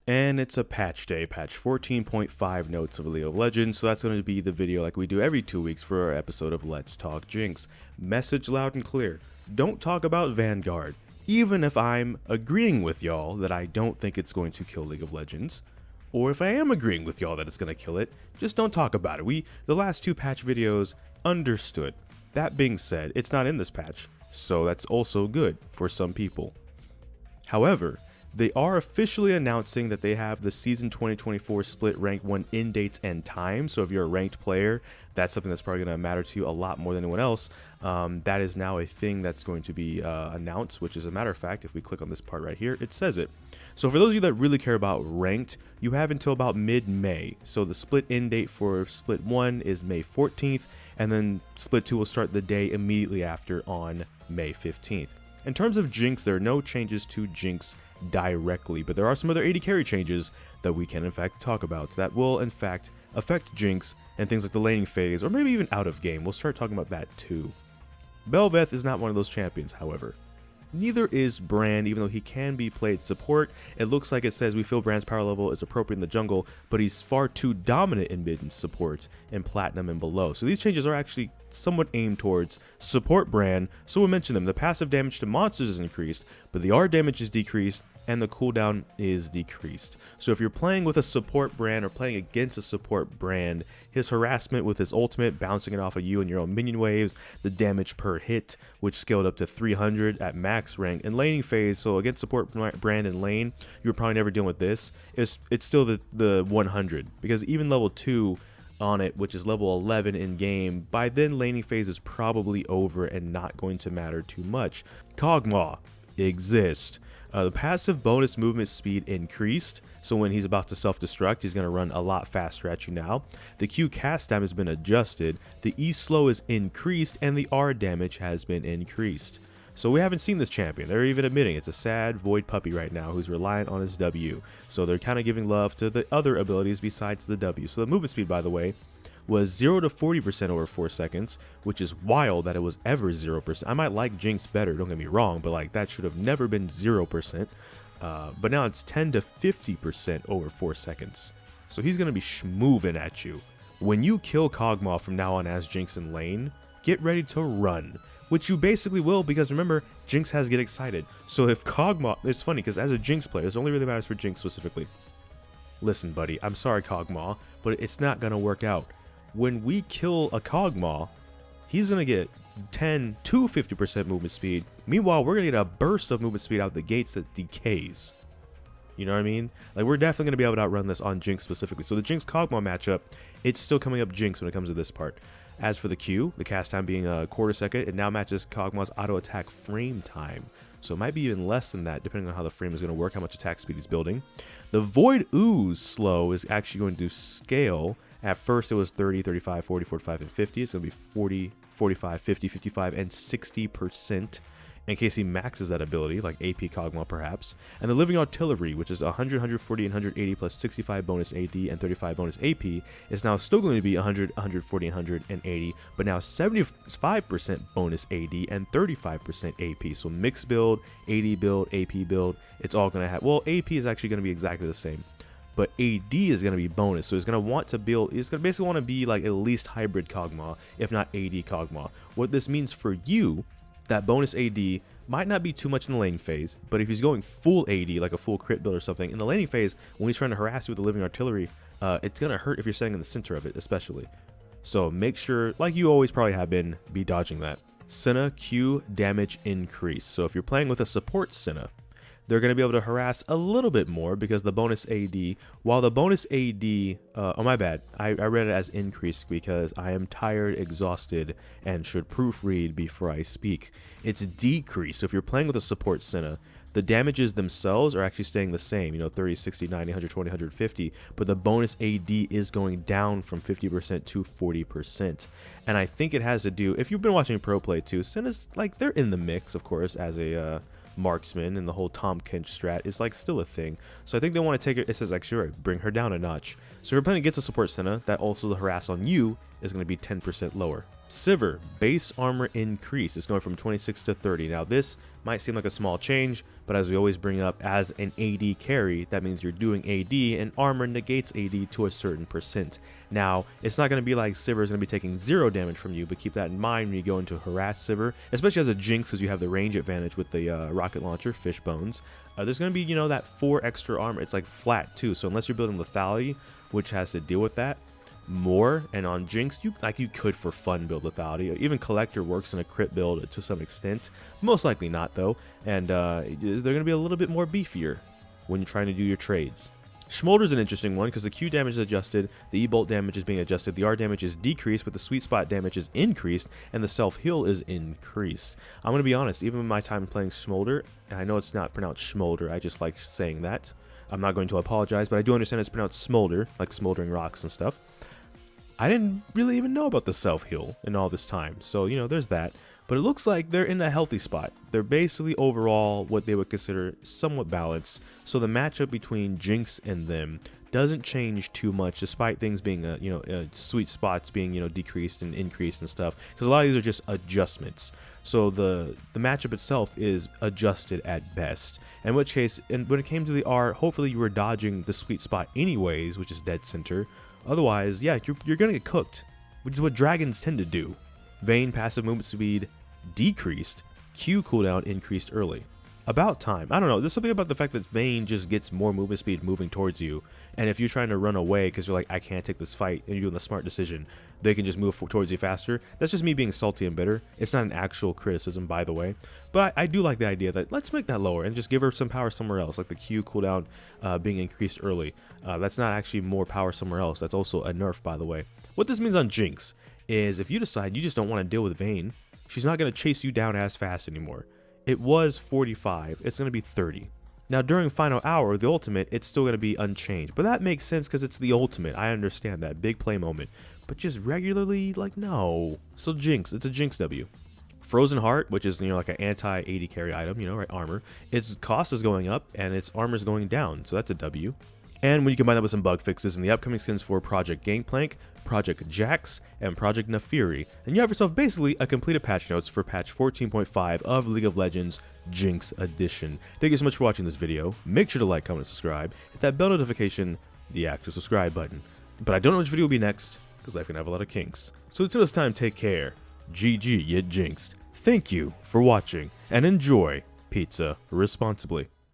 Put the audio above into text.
And it's a patch day, patch 14.5 notes of League of Legends, so that's going to be the video like we do every 2 weeks for our episode of Let's Talk Jinx. Message loud and clear, don't talk about Vanguard, even if I'm agreeing with y'all that I don't think it's going to kill League of Legends, or if I am agreeing with y'all that it's going to kill it, just don't talk about it. The last 2 patch videos, understood. That being said, it's not in this patch, so that's also good for some people. However, they are officially announcing that they have the season 2024 split rank 1 in dates and time. So if you're a ranked player, that's something that's probably going to matter to you a lot more than anyone else. That is now a thing that's going to be announced, which is a matter of fact, if we click on this part right here, it says it. So for those of you that really care about ranked, you have until about mid-May. So the split in date for split 1 is May 14th, and then split 2 will start the day immediately after on May 15th. In terms of Jinx, there are no changes to Jinx directly, but there are some other AD carry changes that we can in fact talk about that will in fact affect Jinx and things like the laning phase, or maybe even out of game. We'll start talking about that too. Bel'Veth is not one of those champions, however. Neither is Brand, even though he can be played support. It looks like it says we feel Brand's power level is appropriate in the jungle, but he's far too dominant in mid and support and platinum and below. So these changes are actually somewhat aimed towards support Brand. So we'll mention them. The passive damage to monsters is increased, but the R damage is decreased and the cooldown is decreased. So if you're playing with a support Brand or playing against a support Brand, his harassment with his ultimate, bouncing it off of you and your own minion waves, the damage per hit, which scaled up to 300 at max rank, and laning phase, so against support Brand and lane, you're probably never dealing with this, it's still the 100, because even level 2 on it, which is level 11 in game, by then laning phase is probably over and not going to matter too much. Kog'Maw exists. The passive bonus movement speed increased, so when he's about to self-destruct, he's going to run a lot faster at you now. The Q cast time has been adjusted, the E slow is increased, and the R damage has been increased. So we haven't seen this champion. They're even admitting it's a sad void puppy right now who's reliant on his W. So they're kind of giving love to the other abilities besides the W. So the movement speed, by the way, was 0 to 40% over 4 seconds, which is wild that it was ever 0%. I might like Jinx better, don't get me wrong, but like that should have never been 0%. But now it's 10 to 50% over 4 seconds. So he's going to be schmoovin' at you. When you kill Kog'Maw from now on as Jinx in lane, get ready to run. Which you basically will, because remember, Jinx has Get Excited. So if Kog'Maw, it's funny, because as a Jinx player, this only really matters for Jinx specifically. Listen, buddy, I'm sorry, Kog'Maw, but it's not going to work out. When we kill a Kog'Maw, he's going to get 10 to 50% movement speed. Meanwhile, we're going to get a burst of movement speed out the gates that decays. You know what I mean? Like, we're definitely going to be able to outrun this on Jinx specifically. So the Jinx Kog'Maw matchup, it's still coming up Jinx when it comes to this part. As for the Q, the cast time being a quarter second, it now matches Kog'Maw's auto attack frame time. So it might be even less than that, depending on how the frame is going to work, how much attack speed he's building. The Void Ooze slow is actually going to scale. At first it was 30, 35, 40, 45, and 50. It's going to be 40, 45, 50, 55, and 60% in case he maxes that ability, like AP Kog'Maw perhaps. And the Living Artillery, which is 100, 140, and 180 plus 65 bonus AD and 35 bonus AP, is now still going to be 100, 140, and 180, but now 75% bonus AD and 35% AP. So mixed build, AD build, AP build, it's all going to have, well, AP is actually going to be exactly the same. But AD is going to be bonus, so he's going to want to build, he's going to basically want to be like at least hybrid Kog'Maw, if not AD Kog'Maw. What this means for you, that bonus AD might not be too much in the laning phase, but if he's going full AD, like a full crit build or something, in the laning phase, when he's trying to harass you with the Living Artillery, it's going to hurt if you're standing in the center of it, especially. So make sure, like you always probably have been, be dodging that. Senna Q damage increase. So if you're playing with a support Senna, they're going to be able to harass a little bit more because the bonus AD, while the bonus AD, oh my bad, I read it as increased because I am tired, exhausted, and should proofread before I speak. It's decreased. So if you're playing with a support Senna, the damages themselves are actually staying the same, you know, 30, 60, 90, 120, 150, but the bonus AD is going down from 50% to 40%. And I think it has to do, if you've been watching pro play too, Senna's, like, they're in the mix, of course, as a marksman, and the whole Tom Kench strat is like still a thing. So I think they want to take it says actually right, bring her down a notch. So if you're playing against a support Senna, that also the harass on you is going to be 10% lower. Sivir, base armor increase is going from 26 to 30. Now this might seem like a small change, but as we always bring up, as an AD carry, that means you're doing AD, and armor negates AD to a certain percent. Now, it's not going to be like Sivir is going to be taking 0 damage from you, but keep that in mind when you go into harass Sivir, especially as a Jinx, because you have the range advantage with the rocket launcher, fish bones. There's going to be, you know, that 4 extra armor. It's like flat too, so unless you're building lethality, which has to deal with that more, and on Jinx you could for fun build lethality. Even collector works in a crit build to some extent, most likely not though, and they're going to be a little bit more beefier when you're trying to do your trades. Smolder's an interesting one because the Q damage is adjusted, the E-bolt damage is being adjusted, the R damage is decreased, but the sweet spot damage is increased, and the self-heal is increased. I'm going to be honest, even in my time playing Smolder, and I know it's not pronounced Smolder, I just like saying that, I'm not going to apologize, but I do understand it's pronounced Smolder, like smoldering rocks and stuff. I didn't really even know about the self-heal in all this time, so, you know, there's that. But it looks like they're in a healthy spot. They're basically overall what they would consider somewhat balanced, so the matchup between Jinx and them doesn't change too much, despite things being, sweet spots being, decreased and increased and stuff, because a lot of these are just adjustments. So the matchup itself is adjusted at best. In which case, and when it came to the R, hopefully you were dodging the sweet spot anyways, which is dead center. Otherwise, yeah, you're gonna get cooked, which is what dragons tend to do. Vayne passive movement speed decreased, Q cooldown increased early. About time. I don't know, there's something about the fact that Vayne just gets more movement speed moving towards you, and if you're trying to run away because you're like, I can't take this fight, and you're doing the smart decision, they can just move towards you faster. That's just me being salty and bitter. It's not an actual criticism, by the way, but I do like the idea that let's make that lower and just give her some power somewhere else, like the Q cooldown being increased early. That's not actually more power somewhere else, that's also a nerf, by the way. What this means on Jinx is if you decide you just don't want to deal with Vayne, she's not going to chase you down as fast anymore. It was 45, it's going to be 30. Now during final hour, the ultimate, it's still going to be unchanged, but that makes sense because it's the ultimate. I understand that, big play moment, but just regularly, like, no. So Jinx, it's a Jinx W. Frozen Heart, which is, like an anti-AD carry item, right, armor, its cost is going up and its armor is going down, so that's a W. And when you combine that with some bug fixes in the upcoming skins for Project Gangplank, Project Jax, and Project Neferi, and you have yourself basically a completed patch notes for patch 14.5 of League of Legends Jinx Edition. Thank you so much for watching this video. Make sure to like, comment, and subscribe. Hit that bell notification, the actual subscribe button. But I don't know which video will be next, because life can have a lot of kinks. So until this time, take care. ggGetJinxed. Thank you for watching, and enjoy pizza responsibly.